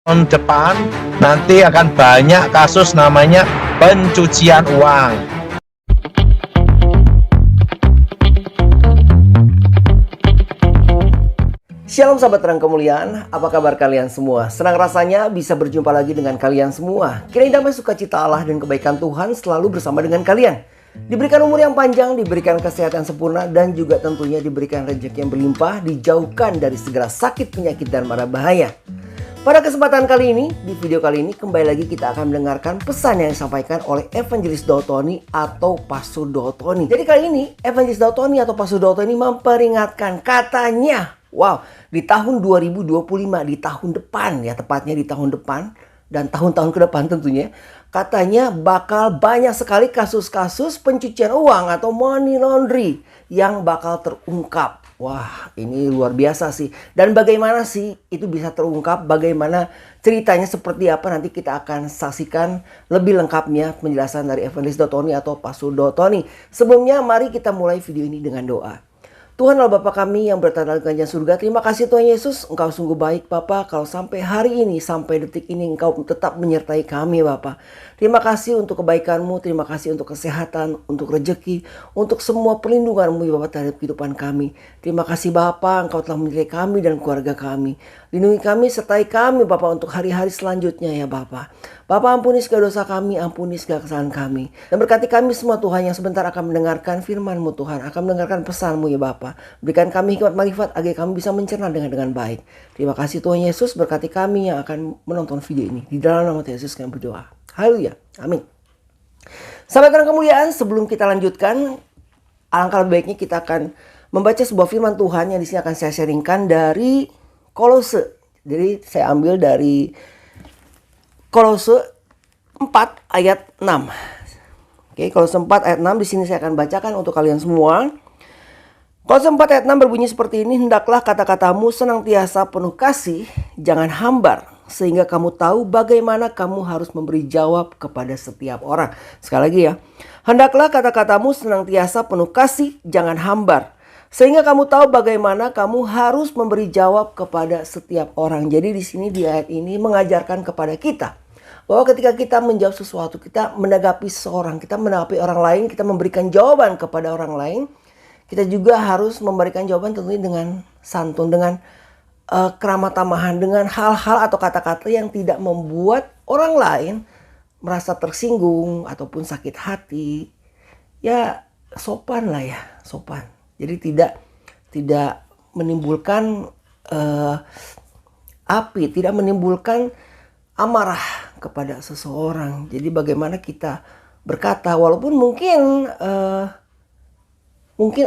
tahun depan nanti akan banyak kasus namanya pencucian uang. Shalom sahabat terang kemuliaan, apa kabar kalian semua? Senang rasanya bisa berjumpa lagi dengan kalian semua. Kiranya damai sukacita Allah dan kebaikan Tuhan selalu bersama dengan kalian. Diberikan umur yang panjang, diberikan kesehatan sempurna, dan juga tentunya diberikan rezeki yang berlimpah, dijauhkan dari segala sakit, penyakit, dan mara bahaya. Pada kesempatan kali ini, di video kali ini kembali lagi kita akan mendengarkan pesan yang disampaikan oleh Evangelis Dautoni atau Pastor Dautoni. Jadi kali ini Evangelis Dautoni atau Pastor Dautoni memperingatkan, katanya, wow, di tahun 2025, di tahun depan ya, tepatnya di tahun depan dan tahun-tahun ke depan tentunya, katanya bakal banyak sekali kasus-kasus pencucian uang atau money laundry yang bakal terungkap. Wah, ini luar biasa sih. Dan bagaimana sih itu bisa terungkap? Bagaimana ceritanya seperti apa? Nanti kita akan saksikan lebih lengkapnya penjelasan dari Evangelis Dautoni atau Pastor Dautoni. Sebelumnya mari kita mulai video ini dengan doa. Tuhan Allah Bapa kami yang berada di kerajaan surga, terima kasih Tuhan Yesus, Engkau sungguh baik Bapa. Kalau sampai hari ini, sampai detik ini Engkau tetap menyertai kami Bapa. Terima kasih untuk kebaikan-Mu, terima kasih untuk kesehatan, untuk rezeki, untuk semua perlindungan-Mu ya Bapa terhadap kehidupan kami. Terima kasih Bapa, Engkau telah menyertai kami dan keluarga kami. Lindungi kami, sertai kami Bapa untuk hari-hari selanjutnya ya Bapa. Bapa, ampuni segala dosa kami, ampuni segala kesalahan kami. Dan berkati kami semua Tuhan yang sebentar akan mendengarkan firman-Mu Tuhan, akan mendengarkan pesan-Mu ya Bapa. Berikan kami hikmat marifat agar kami bisa mencerna dengan baik. Terima kasih Tuhan Yesus, berkati kami yang akan menonton video ini. Di dalam nama Tuhan Yesus kami berdoa. Haleluya. Amin. Sahabat terang kemuliaan, sebelum kita lanjutkan, alangkah lebih baiknya kita akan membaca sebuah firman Tuhan yang di sini akan saya sharingkan dari Kolose. Jadi saya ambil dari Kolose 4 ayat 6. Oke, Kolose 4 ayat 6 di sini saya akan bacakan untuk kalian semua. Kolose 4 ayat 6 berbunyi seperti ini, hendaklah kata-katamu senantiasa penuh kasih, jangan hambar, sehingga kamu tahu bagaimana kamu harus memberi jawab kepada setiap orang. Sekali lagi ya, hendaklah kata-katamu senantiasa penuh kasih, jangan hambar, sehingga kamu tahu bagaimana kamu harus memberi jawab kepada setiap orang. Jadi di sini di ayat ini mengajarkan kepada kita bahwa ketika kita menjawab sesuatu, kita menanggapi seseorang, kita menanggapi orang lain, kita memberikan jawaban kepada orang lain, kita juga harus memberikan jawaban tentunya dengan santun, dengan keramah tamahan, dengan hal-hal atau kata-kata yang tidak membuat orang lain merasa tersinggung ataupun sakit hati. Ya sopan lah ya, sopan. Jadi tidak menimbulkan api, tidak menimbulkan amarah kepada seseorang. Jadi bagaimana kita berkata, walaupun mungkin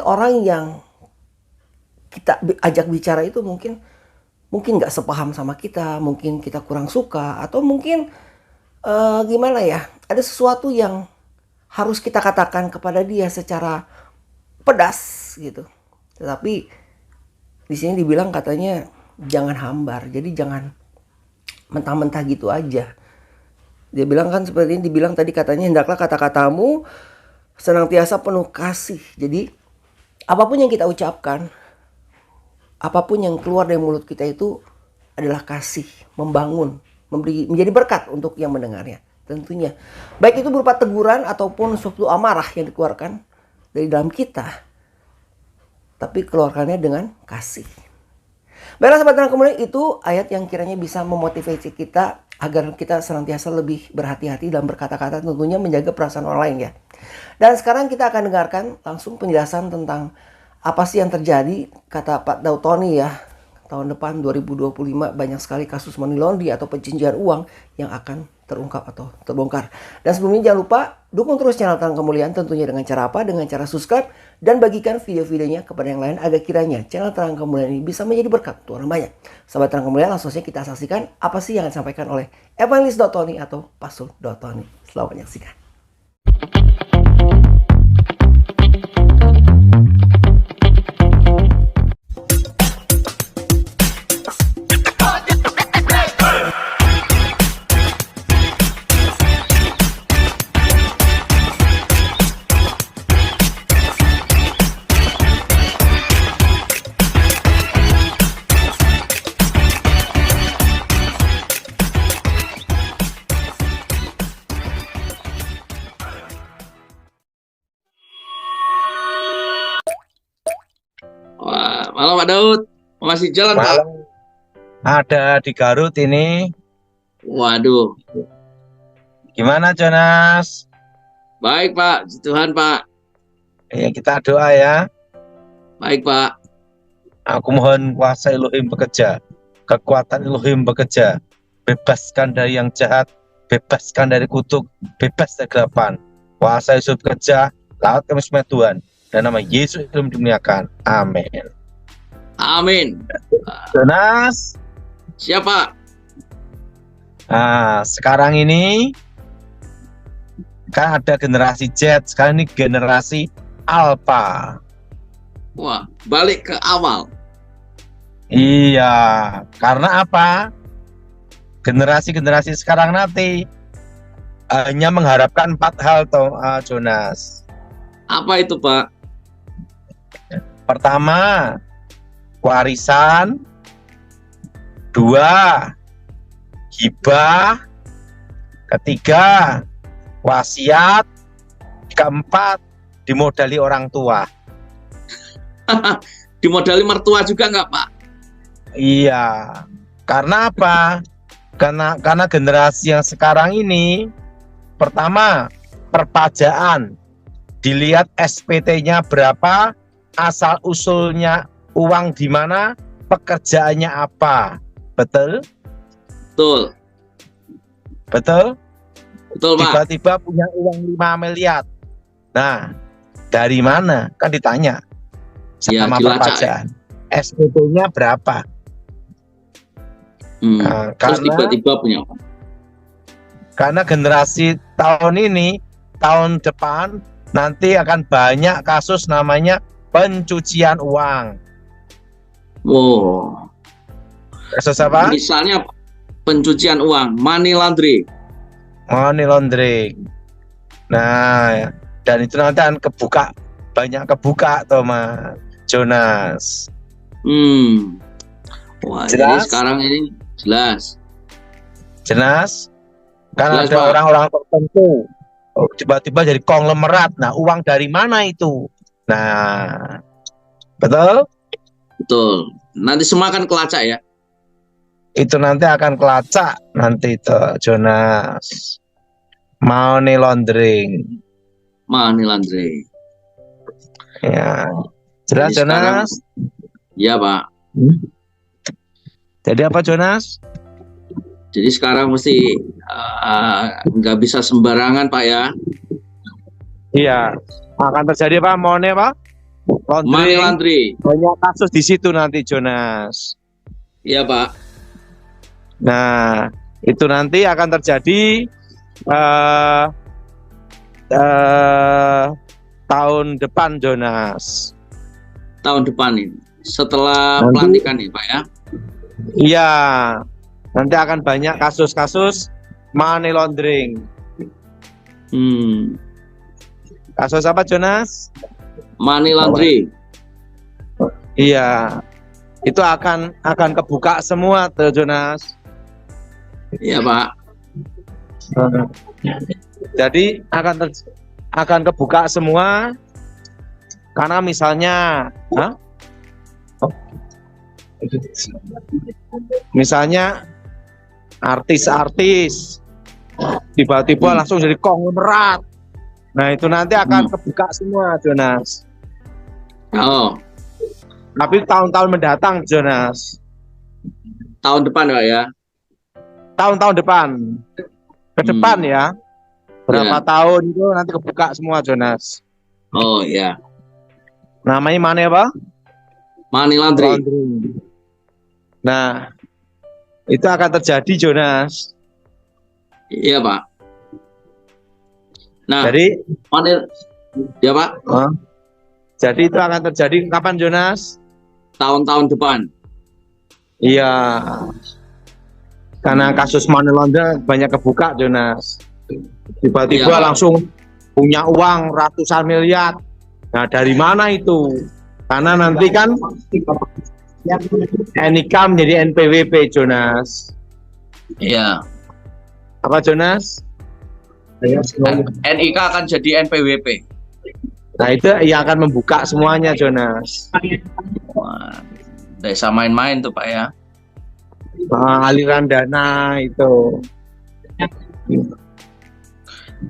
orang yang kita ajak bicara itu mungkin nggak sepaham sama kita, mungkin kita kurang suka, atau mungkin gimana ya, ada sesuatu yang harus kita katakan kepada dia secara pedas gitu. Tetapi di sini dibilang katanya jangan hambar, jadi jangan mentah-mentah gitu aja. Dia bilang kan seperti ini, dibilang tadi katanya hendaklah kata-katamu senantiasa penuh kasih. Jadi apapun yang kita ucapkan, apapun yang keluar dari mulut kita itu adalah kasih, membangun, menjadi berkat untuk yang mendengarnya. Tentunya baik itu berupa teguran ataupun suatu amarah yang dikeluarkan dari dalam kita, tapi keluarkannya dengan kasih. Baiklah sahabat terang kemuliaan, itu ayat yang kiranya bisa memotivasi kita agar kita senantiasa lebih berhati-hati dalam berkata-kata, tentunya menjaga perasaan orang lain ya. Dan sekarang kita akan dengarkan langsung penjelasan tentang apa sih yang terjadi, kata Pak Dautoni ya. Tahun depan 2025 banyak sekali kasus money laundry atau pencucian uang yang akan terungkap atau terbongkar. Dan sebelumnya jangan lupa dukung terus channel Terang Kemuliaan, tentunya dengan cara apa? Dengan cara subscribe dan bagikan video-videonya kepada yang lain agar kiranya channel Terang Kemuliaan ini bisa menjadi berkat untuk orang banyak. Sahabat Terang Kemuliaan, langsung saja kita saksikan apa sih yang disampaikan oleh Evangelis Dautoni atau Pastor Dautoni. Selamat menyaksikan. Halo Pak Daud, masih jalan Pak? Malam ada di Garut ini. Waduh, Gimana Jonas? baik Pak, puji Tuhan Pak. Ya kita doa ya. Baik Pak. Aku mohon kuasa Elohim bekerja, kekuatan Elohim bekerja, bebaskan dari yang jahat, bebaskan dari kutuk, bebas dari kegelapan. Kuasa Yesus bekerja, laut kami semua Tuhan, dan nama Yesus Elohim dimuliakan. Amin. Amin. Jonas, Siapa? sekarang ini kan ada generasi Z, sekarang ini generasi Alpha. Wah, balik ke awal. Iya, karena apa? Generasi-generasi sekarang nanti hanya mengharapkan 4 hal toh, Jonas. Apa itu Pak? Pertama, warisan. 2, hibah. Ketiga, wasiat. Keempat, dimodali orang tua. Dimodali mertua juga nggak Pak? Iya, karena apa? Karena generasi yang sekarang ini, pertama, perpajaan. Dilihat SPT-nya berapa, asal usulnya uang di mana, pekerjaannya apa. Betul? Betul. Betul? Betul Pak. Tiba-tiba punya uang 5 miliar. Nah, dari mana? Kan ditanya Ya, sama dilacak, perpajaan. SPT-nya berapa? Nah, Terus karena tiba-tiba punya Pak. Karena generasi tahun ini, tahun depan nanti akan banyak kasus namanya pencucian uang. Wow. Kasus apa? Misalnya pencucian uang, money laundry. Money laundering. Nah, dan itu nanti akan banyak kebuka tuh Mas Jonas. Wah, jadi Jelas? sekarang ini jelas. Jelas? Karena Jelas, ada Pak. orang-orang tertentu tiba-tiba jadi konglomerat. Nah, uang dari mana itu? Nah, betul? Betul. Nanti semua akan kelacak ya. Itu nanti akan kelacak nanti itu Jonas. Money laundering. Money laundry. Ya. Jelas Jadi sekarang- Jonas? Ya Pak. Jadi apa Jonas? Jadi sekarang mesti nggak bisa sembarangan Pak ya. Iya. Akan terjadi apa? Money apa? Money Laundering. laundry. Banyak kasus di situ nanti Jonas. Iya Pak. Nah, itu nanti akan terjadi tahun depan Jonas. Tahun depan ini. Setelah Nanti- pelantikan nih Pak ya. Iya, nanti akan banyak kasus-kasus money laundering. Kasus apa Jonas? Money laundry. Iya, itu akan kebuka semua tuh Jonas. Iya Pak. Jadi akan kebuka semua karena misalnya, misalnya artis-artis tiba-tiba langsung jadi konglomerat. Nah itu nanti akan kebuka semua Jonas. Oh, Tapi tahun-tahun mendatang Jonas. tahun depan Pak ya. Tahun-tahun depan. Ke depan ya. Berapa Ya. tahun itu nanti kebuka semua Jonas. Oh ya. Namanya mana apa? Money laundry. Laundering. Nah, itu akan terjadi Jonas. Iya Pak. Nah, Jadi, ya Pak, jadi itu akan terjadi kapan Jonas? tahun-tahun depan. Iya. Karena kasus money laundering banyak kebuka Jonas. Tiba-tiba Iya. langsung punya uang ratusan miliar. Nah, dari mana itu? Karena nanti kan NIK menjadi NPWP Jonas. Iya. Apa Jonas? NIK akan jadi NPWP. Nah itu yang akan membuka semuanya Jonas. Wah, Tidak bisa main-main tuh Pak ya. aliran dana itu.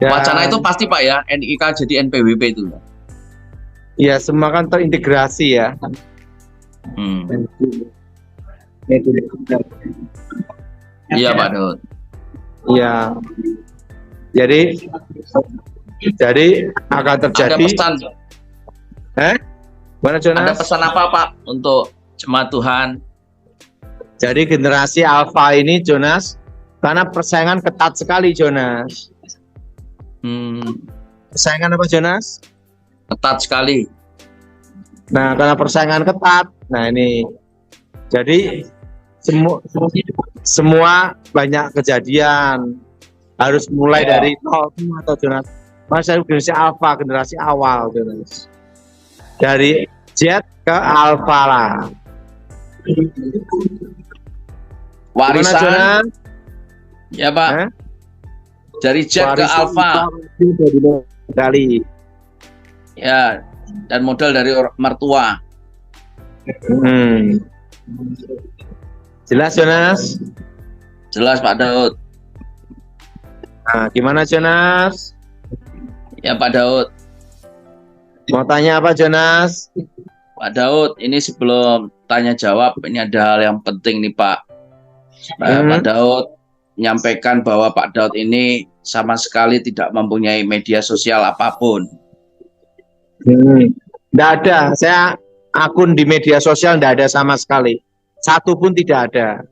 Dan, Wacana itu pasti Pak ya, NIK jadi NPWP itu. ya semua kan terintegrasi ya. Iya Pak Daud. Ya, jadi akan terjadi. Ada pesan, Mana Jonas? ada pesan apa Pak untuk jemaat Tuhan? Jadi generasi Alpha ini Jonas, karena persaingan ketat sekali Jonas. Persaingan apa Jonas? Ketat sekali. Nah, karena persaingan ketat, nah ini jadi semua banyak kejadian harus mulai dari nol atau Jonas. Masa generasi Alpha, generasi awal Jonas. Dari Z ke Alpha lah. Warisan. Gimana, Jonas? Ya Pak. Dari Z ke Alpha. Kali. Ya, dan modal dari mertua. Jelas Jonas? Jelas Pak Daud. Nah, gimana Jonas? Ya Pak Daud. Mau tanya apa Jonas? Pak Daud, ini sebelum tanya jawab, ini ada hal yang penting nih Pak. Pak Daud menyampaikan bahwa Pak Daud ini sama sekali tidak mempunyai media sosial apapun. Tidak ada, saya akun di media sosial tidak ada sama sekali. Satu pun tidak ada.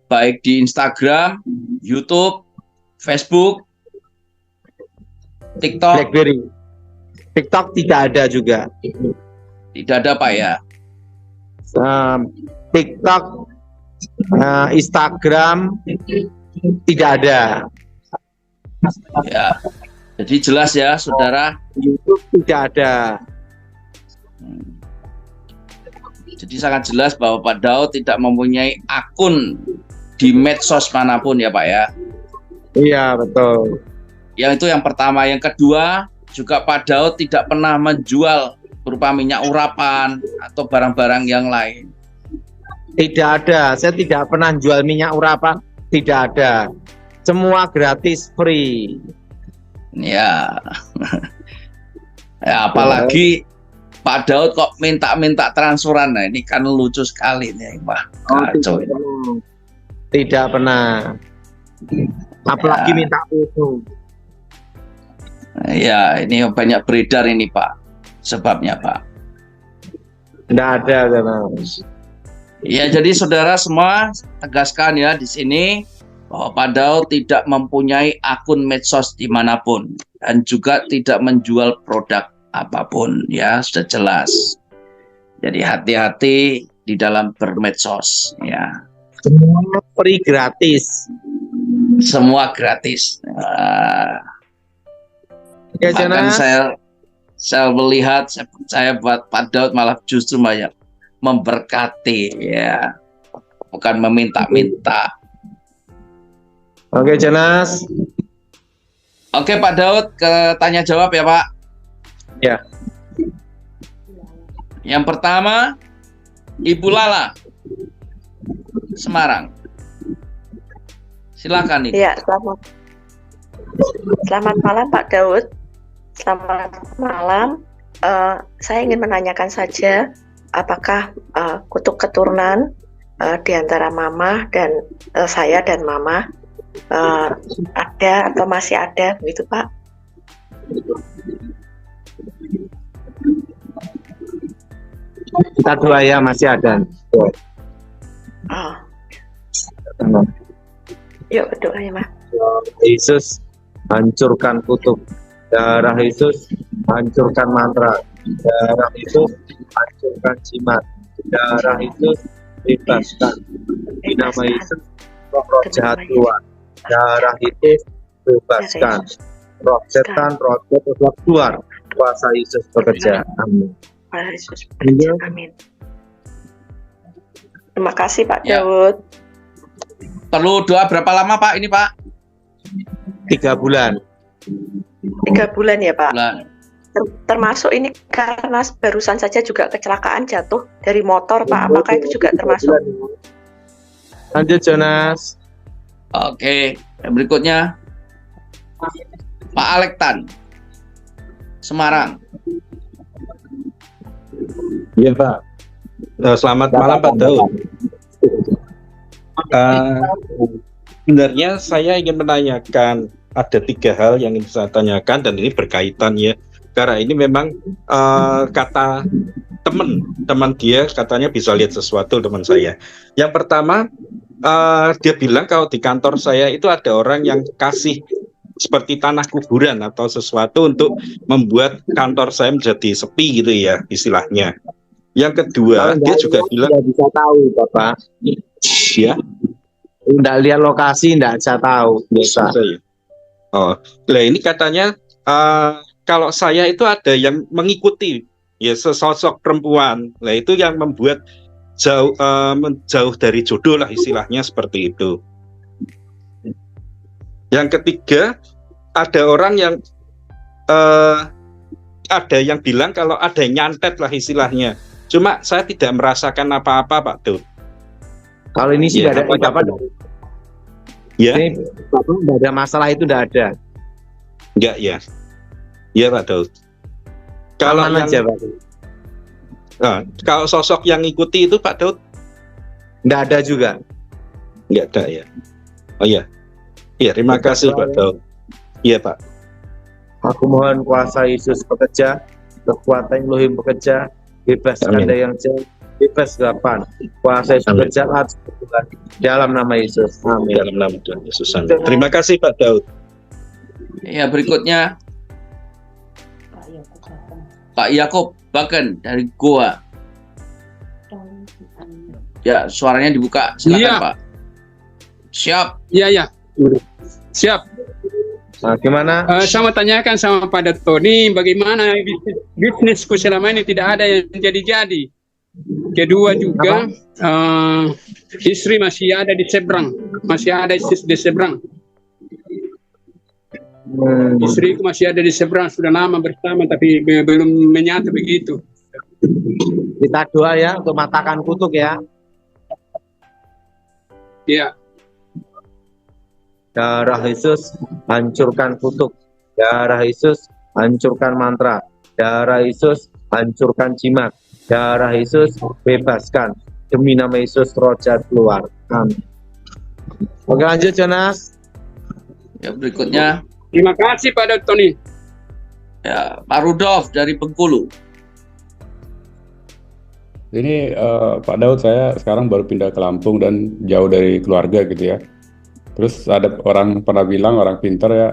Baik di Instagram, YouTube, Facebook, TikTok. BlackBerry. TikTok tidak ada juga. Tidak ada Pak ya. TikTok, Instagram tidak ada. Ya. Jadi jelas ya, saudara. YouTube tidak ada. Jadi sangat jelas bahwa Pak Daud tidak mempunyai akun di medsos manapun ya Pak ya. Iya betul. Yang itu yang pertama. Yang kedua, juga Pak Daud tidak pernah menjual berupa minyak urapan atau barang-barang yang lain. Tidak ada. Saya tidak pernah jual minyak urapan. Tidak ada. Semua gratis, free. Ya. Ya, apalagi Pak Daud kok minta-minta transferan. Nah, ini kan lucu sekali nih, Pak. Kacau. Tidak pernah. Apalagi minta foto. Ya, ini banyak beredar ini, Pak. Sebabnya, Pak. Tidak ada, Mas. Ya, jadi saudara semua tegaskan ya di sini bahwa Pak Daud tidak mempunyai akun medsos dimanapun dan juga tidak menjual produk apapun, ya sudah jelas. Jadi hati-hati di dalam bermedsos, ya. Semua free, gratis. Semua gratis. Bahkan saya melihat, saya percaya buat Pak Daud malah justru banyak memberkati, ya, bukan meminta-minta. Oke, Jonas. Oke, Pak Daud, ke tanya jawab ya, Pak. Ya. Yang pertama, Ibu Lala, Semarang. Silakan Ibu. Ya, selamat malam Pak Daud. Selamat malam. Saya ingin menanyakan saja, apakah kutuk keturunan di antara Mama dan saya dan Mama ada atau masih ada, begitu Pak? Kita doa ya, masih ada. Oh. Yuk berdoa ya, Mas. Yesus, hancurkan kutuk. Darah Yesus, hancurkan mantra. Darah Yesus, hancurkan jimat. Darah Yesus, bebaskan. Di nama Yesus, roh jahat keluar. Darah Yesus, bebaskan. Roh setan, roh jahat keluar. Kuasa Yesus bekerja. Amin. Yesus bekerja. Amin. Terima kasih Pak Daud. Perlu doa berapa lama Pak ini Pak? 3 bulan. 3 bulan ya Pak? Bulan. termasuk ini karena barusan saja juga kecelakaan jatuh dari motor, Pak. Apakah itu juga termasuk? Lanjut Jonas. Oke, yang berikutnya Pak Alektan, Semarang. Iya Pak. Selamat malam Pak Daud. Sebenarnya saya ingin menanyakan ada 3 hal yang ingin saya tanyakan dan ini berkaitan ya. Karena ini memang kata teman dia katanya bisa lihat sesuatu teman saya. Yang pertama dia bilang kalau di kantor saya itu ada orang yang kasih seperti tanah kuburan atau sesuatu untuk membuat kantor saya menjadi sepi gitu ya istilahnya. Yang kedua, dia juga bilang tidak bisa tahu, Bapak. ya, Tidak lihat lokasi, tidak bisa tahu. Bisa. oh, lah ini katanya kalau saya itu ada yang mengikuti ya sesosok perempuan. Lah itu yang membuat jauh dari jodoh lah istilahnya seperti itu. Yang ketiga, ada orang yang ada yang bilang kalau ada yang nyantet lah istilahnya. Cuma saya tidak merasakan apa-apa Pak Daud. Kalau ini sih Ya, tidak ada, Bapak. Ya, Ini Bapak tidak ada masalah, itu tidak ada. enggak ya. Iya Pak Daud. Kalau Aman yang aja, Pak. kalau sosok yang ngikuti itu Pak Daud Tidak ada juga. enggak ada ya. Oh iya. Iya, terima kasih Pak Daud. Iya Pak. Aku mohon kuasa Yesus bekerja, kekuatan Elohim bekerja, bebaskan Amin. dari yang jauh, bebas gelapan. Kuasa Yesus Amin. bekerja atas Tuhan. Dalam nama Yesus. Amin. Dalam nama Tuhan Yesus. Amin. Terima kasih Pak Daud. Ya, berikutnya Pak Yakub Baken dari Goa. Ya, suaranya dibuka. Silakan Iya. Pak. Siap. Iya. Siap. Nah, gimana? Saya mau tanyakan sama Pak Tony, bagaimana bisnisku selama ini tidak ada yang jadi-jadi. Kedua juga, istri masih ada di seberang. Masih ada istri di seberang. Istriku masih ada di seberang, sudah lama bersama, tapi belum menyatu begitu. Kita doa ya untuk matakan kutuk ya. Iya. Darah Yesus hancurkan kutuk. Darah Yesus hancurkan mantra. Darah Yesus hancurkan jimat. Darah Yesus bebaskan. Demi nama Yesus roh jahat keluar. Amin. Oke, lanjut Jonas. Ya, berikutnya Terima kasih Pak Tony. ya Pak Rudolf dari Bengkulu. Ini Pak Daud, saya sekarang baru pindah ke Lampung dan jauh dari keluarga gitu ya. Terus ada orang pernah bilang, orang pintar ya,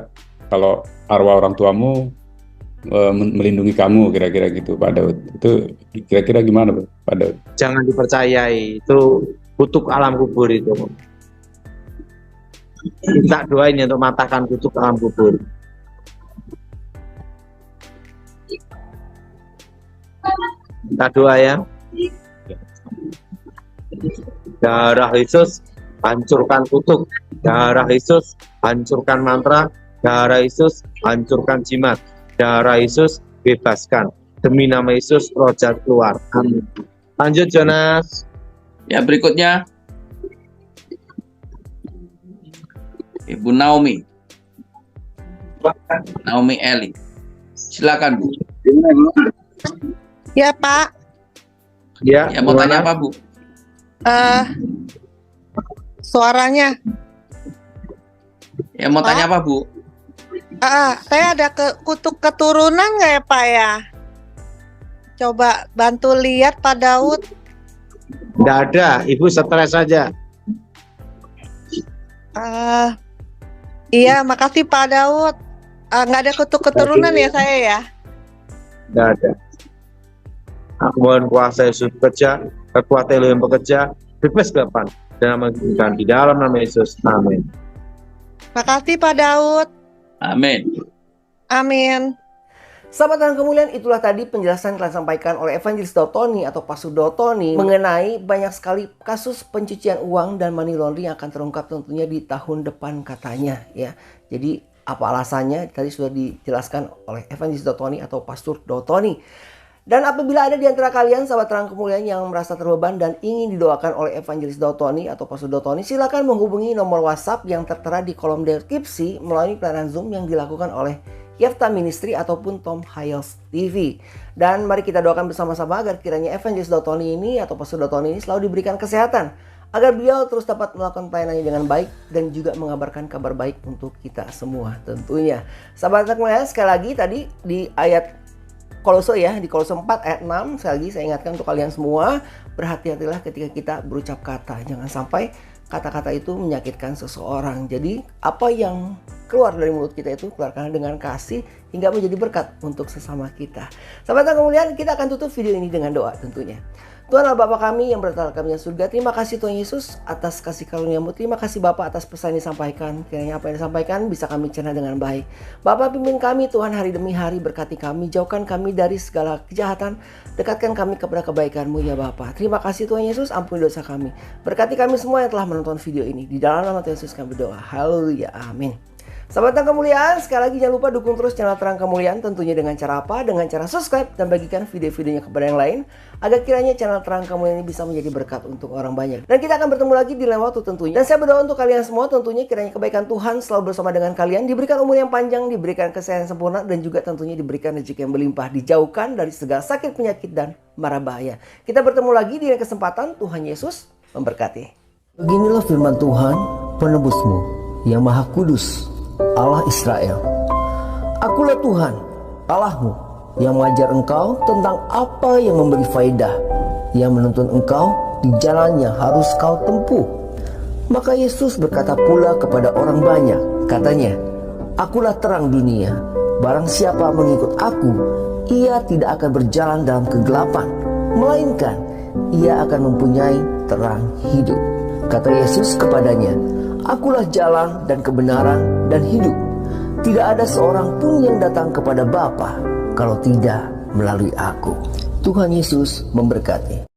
kalau arwah orang tuamu melindungi kamu, kira-kira gitu Pak Daud. Itu kira-kira gimana Pak Daud? Jangan dipercayai, itu kutuk alam kubur itu. Kita doain ya untuk matakan kutuk alam kubur. Kita doa ya. Darah Yesus hancurkan kutuk. Darah Yesus hancurkan mantra. Darah Yesus hancurkan jimat. Darah Yesus bebaskan. Demi nama Yesus roh jahat keluar. Amin. Lanjut Jonas. Ya, berikutnya Ibu Naomi. Naomi Eli. Silakan Bu. Ya Pak, Ya, Ya, mau tanya apa Bu? suaranya. Ya, mau tanya apa Bu? Saya ada kutuk keturunan nggak ya Pak ya? Coba bantu lihat Pak Daud. Nggak ada, Ibu stres saja. Iya, makasih Pak Daud. Nggak ada kutuk keturunan ya saya ya? Nggak ada. Aku mohon kuasa Yesus bekerja, kekuatan Elohim bekerja, bebas gelapan, dan mengizinkan di dalam nama Yesus. Amin. Makasih Pak Daud. Amin. Amin. Sahabat dan kemuliaan, itulah tadi penjelasan yang telah disampaikan oleh Evangelis Tony atau Pastor Tony mengenai banyak sekali kasus pencucian uang dan money laundering yang akan terungkap tentunya di tahun depan katanya ya. Jadi Apa alasannya? Tadi sudah dijelaskan oleh Evangelis Dotoni atau Pastor Dotoni. Dan apabila ada di antara kalian sahabat terang kemuliaan yang merasa terbeban dan ingin didoakan oleh Evangelis Dotoni atau Pastor Dotoni, silakan menghubungi nomor WhatsApp yang tertera di kolom deskripsi melalui pelayanan Zoom yang dilakukan oleh Yefta Ministry ataupun Tom Hiles TV. Dan mari kita doakan bersama-sama agar kiranya Evangelis Dotoni ini atau Pastor Dotoni ini selalu diberikan kesehatan, agar beliau terus dapat melakukan pelayanannya dengan baik dan juga mengabarkan kabar baik untuk kita semua tentunya. Sahabat kemuliaan, sekali lagi tadi di ayat Kolose ya, di Kolose 4 ayat 6, sekali lagi saya ingatkan untuk kalian semua, berhati-hatilah ketika kita berucap kata. Jangan sampai kata-kata itu menyakitkan seseorang. Jadi apa yang keluar dari mulut kita itu keluarkan dengan kasih hingga menjadi berkat untuk sesama kita. Sahabat kemuliaan, kita akan tutup video ini dengan doa tentunya. Tuhan Allah Bapa kami yang berada kami di surga, terima kasih Tuhan Yesus atas kasih karunia-Mu. Terima kasih Bapa atas pesan yang disampaikan. Kiranya apa yang disampaikan bisa kami cerna dengan baik. Bapa, pimpin kami Tuhan hari demi hari, berkati kami, jauhkan kami dari segala kejahatan, dekatkan kami kepada kebaikan-Mu ya Bapa. Terima kasih Tuhan Yesus, ampuni dosa kami. Berkati kami semua yang telah menonton video ini. Di dalam nama Tuhan Yesus kami berdoa. Haleluya, amin. Sahabat Terang Kemuliaan, sekali lagi jangan lupa dukung terus channel Terang Kemuliaan, tentunya dengan cara apa? Dengan cara subscribe dan bagikan video-videonya kepada yang lain, agar kiranya channel Terang Kemuliaan ini bisa menjadi berkat untuk orang banyak. Dan kita akan bertemu lagi di lain waktu tentunya. Dan saya berdoa untuk kalian semua, tentunya kiranya kebaikan Tuhan selalu bersama dengan kalian, diberikan umur yang panjang, diberikan kesehatan sempurna, dan juga tentunya diberikan rezeki yang berlimpah, dijauhkan dari segala sakit, penyakit, dan mara bahaya. Kita bertemu lagi di lain kesempatan. Tuhan Yesus memberkati. Beginilah firman Tuhan, penebusmu yang maha kudus, Allah Israel. Akulah Tuhan, Allahmu, yang mengajar engkau tentang apa yang memberi faedah, yang menuntun engkau di jalan yang harus kau tempuh. Maka Yesus berkata pula kepada orang banyak, katanya, Akulah terang dunia, barang siapa mengikut aku, ia tidak akan berjalan dalam kegelapan, melainkan ia akan mempunyai terang hidup. Kata Yesus kepadanya, Akulah jalan dan kebenaran dan hidup. Tidak ada seorang pun yang datang kepada Bapa kalau tidak melalui aku. Tuhan Yesus memberkati.